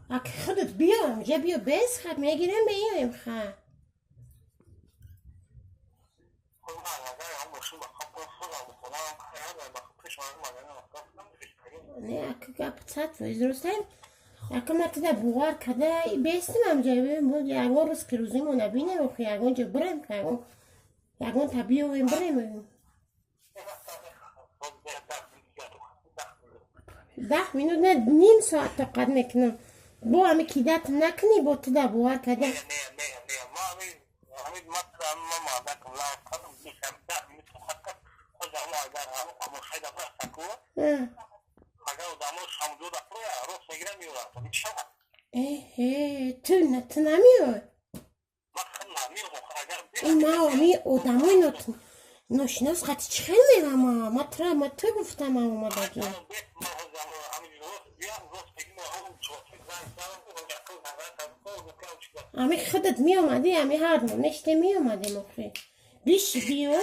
اگه خودت بیا اینجا بیا بس خب میگیرم بیایم خب نه اگه گپت درسته اگه ما تدا بوار کده بیستیم همجا یکون روز که روزیمو نبینیم و یکون جا بریم که یکون تبیویم بریم 10 minut نه نیم ساعت تا قد میکنم با همه کیدت نکنی با تدا بوار کده تو نمیای این ما آدمای ناشناس خطی چه خیلی میگم ما تو گفتم اومده جا امی خودت می اومدی امی هر دو نشته می اومدی مخی بیش بیو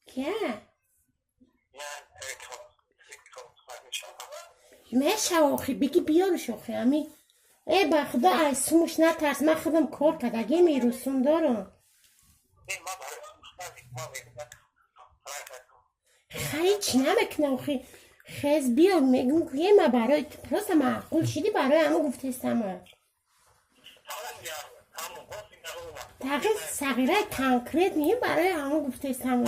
که میشه آخی بگی بیارش آخی امی ای با خدا از سومش نترس من خودم کار کرد اگه میرسون دارم خیلی چی نمکنه آخی خیز بیار میگم که ما برای پرست معقول شدی برای همه گفته استم تقیید صغیره کنکریت نیه برای همه گفته استم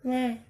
نه